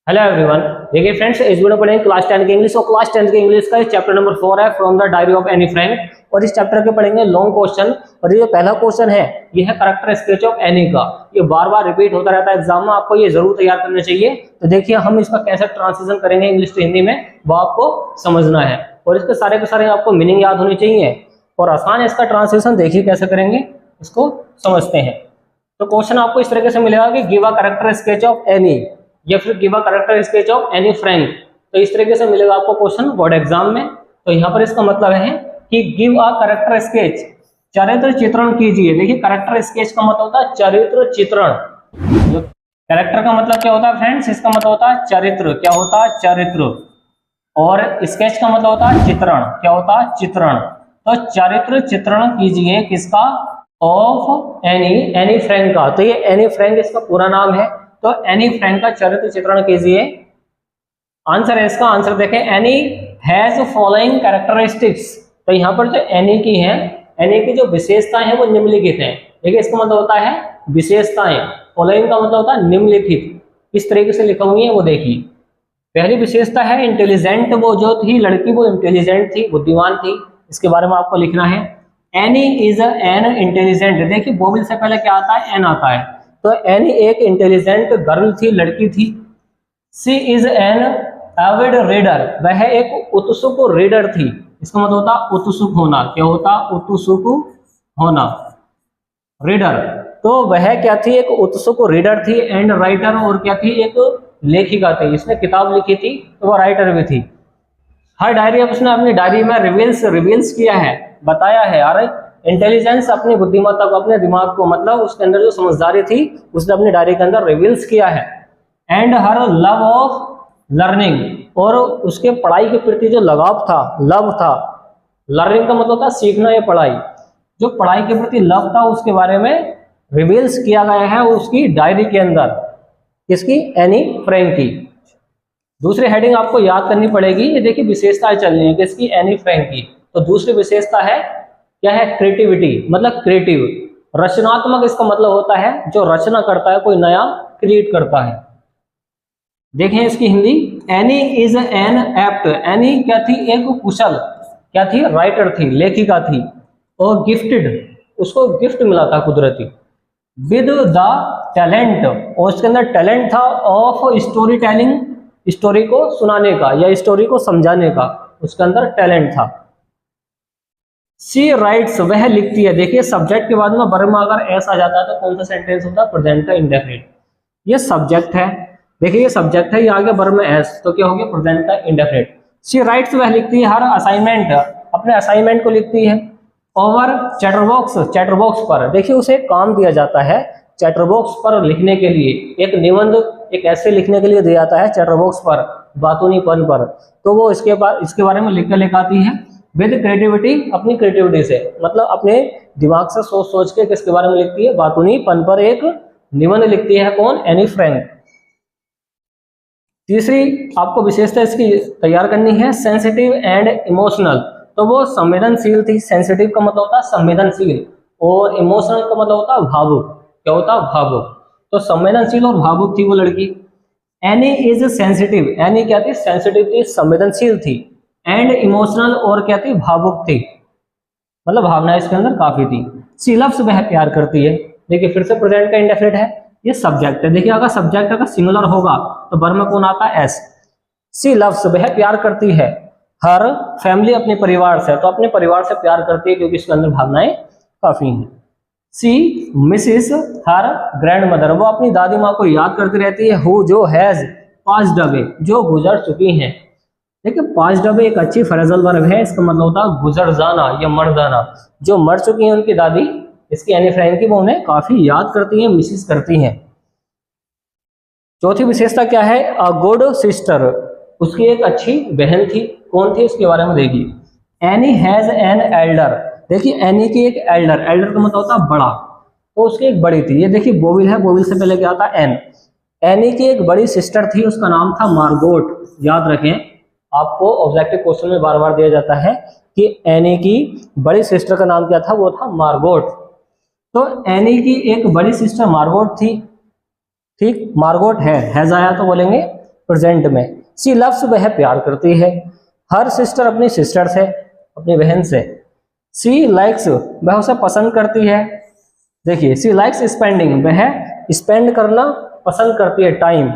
Hello everyone. देखिए friends, इस video पढ़ेंगे क्लास 10 की इंग्लिश और क्लास 10 की इंग्लिश का चैप्टर नंबर 4 है from the diary of Anne Frank. और इस चैप्टर के पढ़ेंगे लॉन्ग क्वेश्चन। और ये जो पहला क्वेश्चन है ये है करेक्टर स्केच ऑफ एनी का। ये बार बार रिपीट होता रहता है एग्जाम में, आपको ये जरूर तैयार करना चाहिए। तो देखिए हम इसका कैसे ट्रांसलेशन करेंगे इंग्लिश टू हिंदी में वो आपको समझना है। और इसके सारे के सारे आपको मीनिंग याद होनी चाहिए और आसान है इसका ट्रांसलेशन। देखिए कैसे करेंगे, इसको समझते हैं। तो क्वेश्चन आपको इस तरीके से मिलेगा कि give a character sketch of any या फिर give a character sketch of Anne Frank. तो इस तरीके से मिलेगा आपको क्वेश्चन बोर्ड एग्जाम में। तो यहाँ पर इसका मतलब है कि गिव अ करेक्टर स्केच, चरित्र चित्रण कीजिए। देखिए करेक्टर स्केच का मतलब होता है चरित्र चित्रण। जो करेक्टर का मतलब क्या होता है फ्रेंड्स, इसका मतलब होता है चरित्र। क्या होता है? चरित्र। और स्केच का मतलब होता है चित्रण। क्या होता है? चित्रण। तो चरित्र चित्रण कीजिए किसका? ऑफ एनी फ्रैंक का। तो ये एनी फ्रैंक इसका पूरा नाम है। तो एनी फ्रैंक का चरित्र चित्रण कीजिए। आंसर है इसका, आंसर देखें, एनी हैज फॉलोइंग कैरेक्टरिस्टिक्स। तो यहाँ पर जो एनी की है, एनी की जो विशेषताएं हैं वो निम्नलिखित हैं। देखिए इसका मतलब होता है विशेषताएं, फॉलोइंग का मतलब होता है निम्नलिखित। किस तरीके से लिखा हुई है वो देखिए। पहली विशेषता है इंटेलिजेंट। वो जो थी लड़की वो इंटेलिजेंट थी, बुद्धिमान थी। इसके बारे में आपको लिखना है। Any is an intelligent. देखिए वोवेल से पहले क्या आता है? एन आता है। तो एनी एक इंटेलिजेंट गर्ल थी, लड़की थी। सी इज एन एविड रीडर। वह एक उत्सुक रीडर थी। इसका मतलब होता उत्सुक होना। क्या होता? उत्सुक होना, रीडर। तो वह क्या थी? एक उत्सुक रीडर थी। एंड राइटर, और क्या थी? एक लेखिका थी। इसने किताब लिखी थी तो वह राइटर भी थी। हर डायरी अब उसने अपनी डायरी में रिवील्स किया है, बताया है। अरे इंटेलिजेंस, अपनी बुद्धिमत्ता को, अपने दिमाग को, मतलब उसके अंदर जो समझदारी थी उसने अपनी डायरी के अंदर रिवील्स किया है। And her love of learning, और उसके पढ़ाई के प्रति जो लगाव था, लव था। लर्निंग का मतलब था सीखना या पढ़ाई। जो पढ़ाई के प्रति लव था उसके बारे में रिवील्स किया गया है उसकी डायरी के अंदर। किसकी? एनी फ्रैंक की। दूसरी हेडिंग आपको याद करनी पड़ेगी। ये देखिए विशेषताएं चल रही है किसकी? एनी फ्रैंक की। तो दूसरी विशेषता है क्या है? क्रिएटिविटी, मतलब क्रिएटिव, रचनात्मक। इसका मतलब होता है जो रचना करता है, कोई नया क्रिएट करता है। देखें इसकी Hindi. Any is an apt. Any क्या थी? एक कुशल, क्या थी? राइटर थी, लेखिका थी। और गिफ्टेड, उसको गिफ्ट मिला था कुदरती। विद द टैलेंट, और उसके अंदर टैलेंट था ऑफ स्टोरी टेलिंग, स्टोरी को सुनाने का या स्टोरी को समझाने का, उसके अंदर टैलेंट था। सी राइट्स, वह लिखती है। देखिए सब्जेक्ट के बाद में वर्ब में अगर एस आ जाता है तो कौन सा सेंटेंस होता है? प्रेजेंट का इंडेफिनिट। ये सब्जेक्ट है। देखिए ये सब्जेक्ट है, ये आगे वर्ब में एस, तो क्या हो गया? प्रेजेंट का इंडेफिनिट। सी राइट्स, वह लिखती है हर असाइनमेंट, अपने असाइनमेंट को लिखती है। ओवर चैटरबॉक्स, चैटरबॉक्स पर। देखिए उसे काम दिया जाता है चैटरबॉक्स पर लिखने के लिए, एक निबंध, एक ऐसे लिखने के लिए दिया जाता है चैटरबॉक्स पर, बातूनीपन पर। तो वो इसके बारे में लिख कर लिखाती है। विद क्रिएटिविटी, अपनी क्रिएटिविटी से, मतलब अपने दिमाग से सोच सोच के किसके बारे में लिखती है? बातूनीपन पर एक निबंध लिखती है। कौन? Anne Frank. तीसरी आपको विशेषता इसकी तैयार करनी है, सेंसिटिव एंड इमोशनल। तो वो संवेदनशील थी। सेंसिटिव का मतलब होता है संवेदनशील, और इमोशनल का मतलब होता है भावुक। क्या होता है? भावुक। तो संवेदनशील और भावुक थी वो लड़की। Any is sensitive. एनी क्या थी? सेंसिटिव थी, संवेदनशील थी। एंड इमोशनल, और क्या थी? भावुक थी, मतलब भावना इसके अंदर काफी थी। सी लव्स, वह प्यार करती है। देखिए फिर से प्रेजेंट का इंडेफिनिट है, ये सब्जेक्ट है। देखिए अगर सब्जेक्ट अगर सिंगुलर होगा तो वर्ब में कौन आता है? एस। सी लव्स, वह प्यार करती है। हर फैमिली, अपने परिवार से, तो अपने परिवार से प्यार करती है क्योंकि इसके अंदर भावनाएं काफी हैं। सी मिसिस हर ग्रैंड मदर, वो अपनी दादी माँ को याद करती रहती है। हु, जो हैज पास्ड अवे, जो गुजर चुकी हैं। देखिए पास्ड अवे एक अच्छी फ्रेजल वर्ब है। इसका मतलब होता है गुजर जाना या मर जाना। जो मर चुकी हैं उनकी दादी, इसकी एनी फ्रैंक की, वो उन्हें काफी याद करती हैं, मिसिस करती हैं। चौथी विशेषता क्या है? अ गुड सिस्टर, उसकी एक अच्छी बहन थी। कौन थी? उसके बारे में देखिए। Any has an elder. देखिए एनी की एक एल्डर, एल्डर का मतलब होता है बड़ा, तो उसकी एक बड़ी थी। ये देखिए बोविल है, बोविल से पहले क्या आता है? एन। एनी की एक बड़ी सिस्टर थी, उसका नाम था मार्गोट। याद रखें, आपको ऑब्जेक्टिव क्वेश्चन में बार बार दिया जाता है कि एनी की बड़ी सिस्टर का नाम क्या था? वो था मार्गोट। तो एनी की एक बड़ी सिस्टर मार्गोट थी। ठीक, मार्गोट है, हैज आया तो बोलेंगे प्रेजेंट में। सी लव्स वह प्यार करती है, हर सिस्टर अपनी सिस्टर से, अपनी बहन से। सी लाइक्स वह उसे पसंद करती है। देखिए सी लाइक्स स्पेंडिंग वह स्पेंड करना पसंद करती है टाइम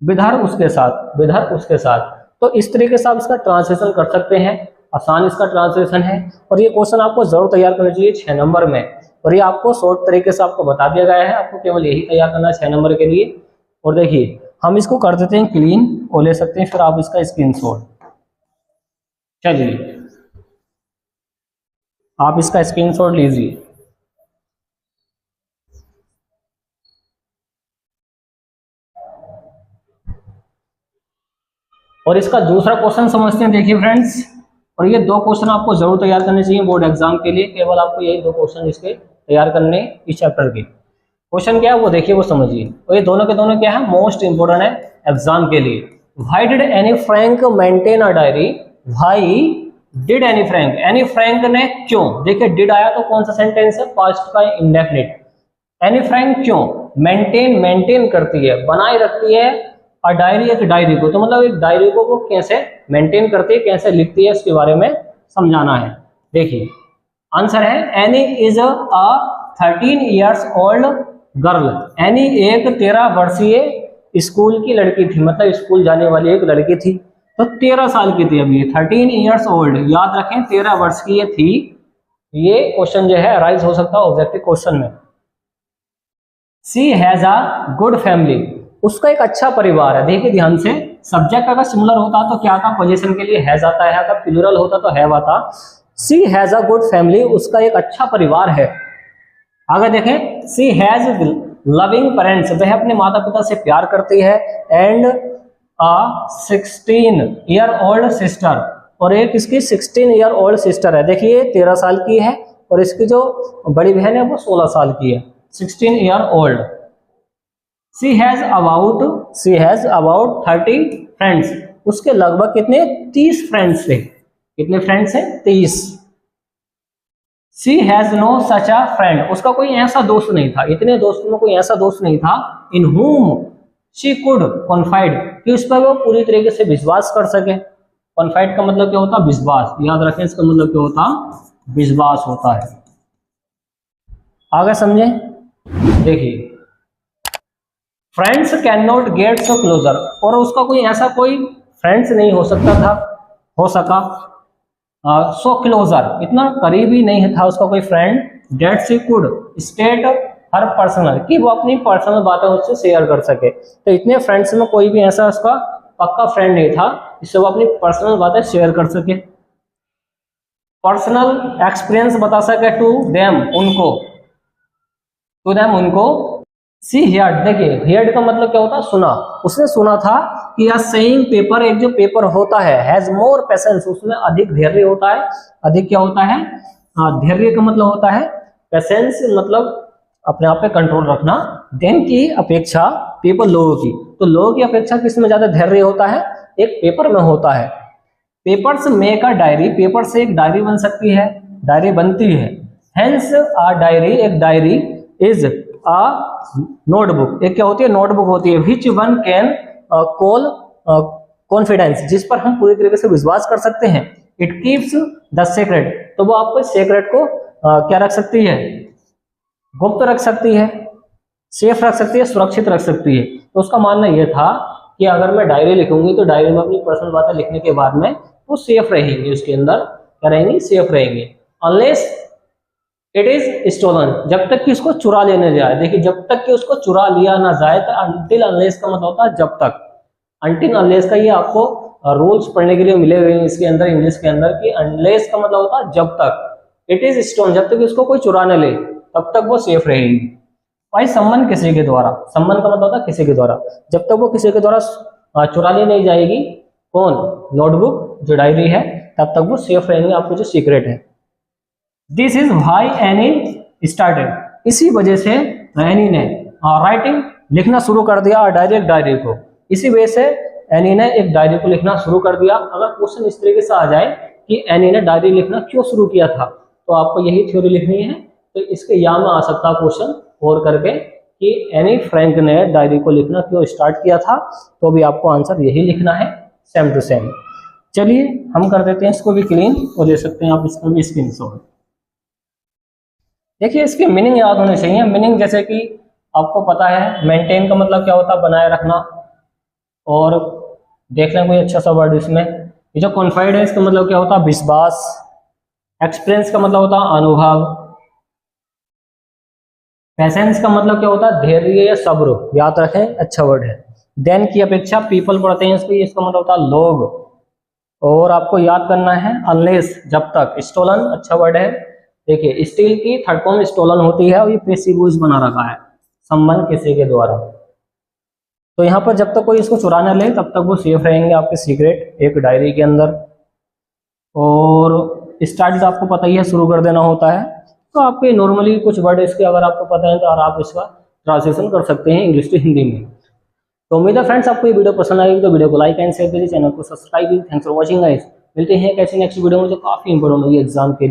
विद हर उसके साथ, विद हर उसके साथ। तो इस तरीके से आप इसका ट्रांसलेशन कर सकते हैं, आसान इसका ट्रांसलेशन है। और ये क्वेश्चन आपको जरूर तैयार करना चाहिए 6 नंबर में, और ये आपको शॉर्ट तरीके से आपको बता दिया गया है, आपको केवल यही तैयार करना है 6 नंबर के लिए। और देखिए हम इसको कर देते हैं क्लीन और ले सकते हैं फिर आप इसका स्क्रीनशॉट। चलिए आप इसका स्क्रीनशॉट लीजिए। और इसका दूसरा क्वेश्चन समझते हैं। देखिए फ्रेंड्स, और ये 2 क्वेश्चन आपको जरूर तैयार करने चाहिए बोर्ड एग्जाम के लिए, केवल आपको यही 2 क्वेश्चन इसके तैयार करने इस चैप्टर के। क्वेश्चन क्या है वो देखिए, वो समझिए। और ये दोनों के दोनों क्या है, मोस्ट इंपोर्टेंट है एग्जाम के लिए। Why did Anne Frank maintain a diary, why did Anne Frank, Anne Frank ने क्यों, देखिए डिड आया तो कौन सा सेंटेंस है, पास्ट का इंडेफिनिट। एनी फ्रैंक क्यों, मेंटेन, मेंटेन करती है, बनाए रखती है और डायरी, एक डायरी को, तो मतलब एक डायरी को वो कैसे मेंटेन करती है, कैसे लिखती है, इसके बारे में समझाना है। देखिए आंसर है any is a 13 years old girl. Any एक 13 वर्षीय स्कूल की लड़की थी, मतलब स्कूल जाने वाली एक लड़की थी। तो 13 साल की थी अभी, 13 years ओल्ड, याद रखें 13 वर्ष की ये थी। ये क्वेश्चन जो है अराइज हो सकता है ऑब्जेक्टिव क्वेश्चन में। सी हैज अ गुड फैमिली, उसका एक अच्छा परिवार है। देखिए ध्यान से, सब्जेक्ट अगर सिमिलर होता तो क्या था, पोजीशन के लिए हैज आता है, अगर प्लूरल होता तो हैव आता। सी हैज अ गुड फैमिली, उसका एक अच्छा परिवार है। आगे देखें, सी हैज लविंग पेरेंट्स, वह अपने माता पिता से प्यार करती है। And a 16 year old sister, और एक इसकी 16 year ओल्ड सिस्टर है। देखिए 13 साल की है और इसकी जो बड़ी बहन है वो 16 साल की है, 16 year old. She has about 30 friends, उसके लगभग कितने, 30 फ्रेंड्स थे। कितने फ्रेंड्स हैं, 30। She has no such a friend, उसका कोई ऐसा दोस्त नहीं था, इतने दोस्तों में कोई ऐसा दोस्त नहीं था। इन whom शी कुड कॉन्फाइड, कि उस पर वो पूरी तरीके से विश्वास कर सके। कॉन्फाइड का मतलब क्या होता है, विश्वास, याद रखें इसका मतलब क्या होता, विश्वास होता है। आगे समझे, देखिए friends can not get so closer, और उसका कोई ऐसा कोई फ्रेंड्स नहीं हो सकता था, हो सका सो क्लोजर, इतना करीबी नहीं था उसका कोई friend. That she could state her personal, कि वो अपनी पर्सनल बातें उससे शेयर कर सके। तो इतने फ्रेंड्स में कोई भी ऐसा उसका पक्का फ्रेंड नहीं था जिससे वो अपनी पर्सनल बातें शेयर कर सके, पर्सनल एक्सपीरियंस बता सके टू देम, उनको, टू देम उनको। सी हियर्ड, देखिए हियर्ड का मतलब क्या होता है, सुना। उसने सुना था कि यह सेइंग पेपर, एक जो पेपर होता है, हैज मोर पेशेंस, उसमें अधिक धैर्य होता है। अधिक क्या होता है, धैर्य का मतलब होता है पेशेंस, मतलब अपने आप पे कंट्रोल रखना। देन की अपेक्षा, पेपर लोगों की, तो लोगों की अपेक्षा किसमें ज्यादा धैर्य होता है, एक पेपर में होता है। Papers make a diary, paper से एक डायरी बन सकती है, डायरी बनती है। हेंस अ डायरी, एक डायरी, इज अ नोटबुक, एक क्या होती है, नोटबुक होती है। Which one can call confidence, जिस पर हम पूरी तरीके से विश्वास कर सकते हैं। इट कीप्स द सीक्रेट, तो वो आपको सीक्रेट को क्या रख सकती है, गुप्त रख सकती है, सेफ रख सकती है, सुरक्षित रख सकती है। तो उसका मानना यह था कि अगर मैं डायरी लिखूंगी तो डायरी में अपनी पर्सनल बातें लिखने के बाद में वो सेफ रहेंगी, उसके अंदर क्या रहेंगी, सेफ रहेंगी। अनलेस इट इज स्टोलन, जब तक कि उसको चुरा लेने जाए। देखिए जब तक कि उसको चुरा लिया ना जाए, तो अनटिल अनलेस का मतलब होता है जब तक। अनटिल अनलेस का ये आपको रूल्स पढ़ने के लिए मिले हुए हैं इसके अंदर, इंग्लिश के अंदर, कि अनलेस का मतलब होता है जब तक, इट इज स्टोन, जब तक उसको कोई चुरा न ले तब तक वो सेफ रहेगी। भाई सम्मन किसी के द्वारा, सम्मन का मतलब होता है किसी के द्वारा, जब तक वो किसी के द्वारा चुरा ली नहीं जाएगी, कौन, नोटबुक जो डायरी है, तब तक वो सेफ रहेंगे, आपको जो सीक्रेट है। This is why any started, इसी वजह से एनी ने राइटिंग लिखना शुरू कर दिया, डायरेक्ट डायरी को, इसी वजह से एनी ने एक डायरी को लिखना शुरू कर दिया। अगर क्वेश्चन इस तरीके से आ जाए कि एनी ने डायरी लिखना क्यों शुरू किया था, तो आपको यही थ्योरी लिखनी है। तो इसके या में आ सकता क्वेश्चन और करके कि एनी फ्रैंक ने डायरी को लिखना क्यों स्टार्ट किया था, तो भी आपको आंसर यही लिखना है, सेम टू सेम। चलिए हम कर देते हैं इसको भी क्लीन और दे सकते हैं आप इसका भी स्क्रीनशॉट। देखिए इसकी मीनिंग याद होनी चाहिए। मीनिंग जैसे कि आपको पता है, मेंटेन का मतलब क्या होता है, बनाए रखना। और देख लें कोई अच्छा सा वर्ड इसमें, ये जो कॉन्फाइड है इसका मतलब क्या होता है, विश्वास। एक्सपीरियंस का मतलब होता है अनुभव। पेशेंस का मतलब क्या होता है, धैर्य या सब्र, याद रखें, अच्छा वर्ड है। देन की अपेक्षा पीपल पढ़ते हैं इसको, इसका मतलब होता है लोग। और आपको याद करना है अनलेस, जब तक। स्टोलन अच्छा वर्ड है। देखिए स्टील की थर्ड फॉर्म स्टोलन होती है और ये पेसिव वॉइस बना रखा है, संबंध किसी के द्वारा। तो यहाँ पर जब तक कोई इसको चुरा ना ले तब तक वो सेफ रहेंगे आपके सीक्रेट एक डायरी के अंदर। और स्टार्ट आपको पता ही है, शुरू कर देना होता है। तो आपके नॉर्मली कुछ वर्ड इसके अगर आपको पता है तो आप इसका ट्रांसलेशन कर सकते हैं इंग्लिश टू हिंदी में। तो उम्मीद है फ्रेंड्स आपको ये वीडियो पसंद आएगी, तो वीडियो को लाइक एंड शेयर कीजिए, चैनल को सब्सक्राइब कीजिए। Thanks for watching guys. मिलते हैं कैसे नेक्स्ट वीडियो में जो काफी इंपॉर्टेंट होगी एग्जाम के लिए।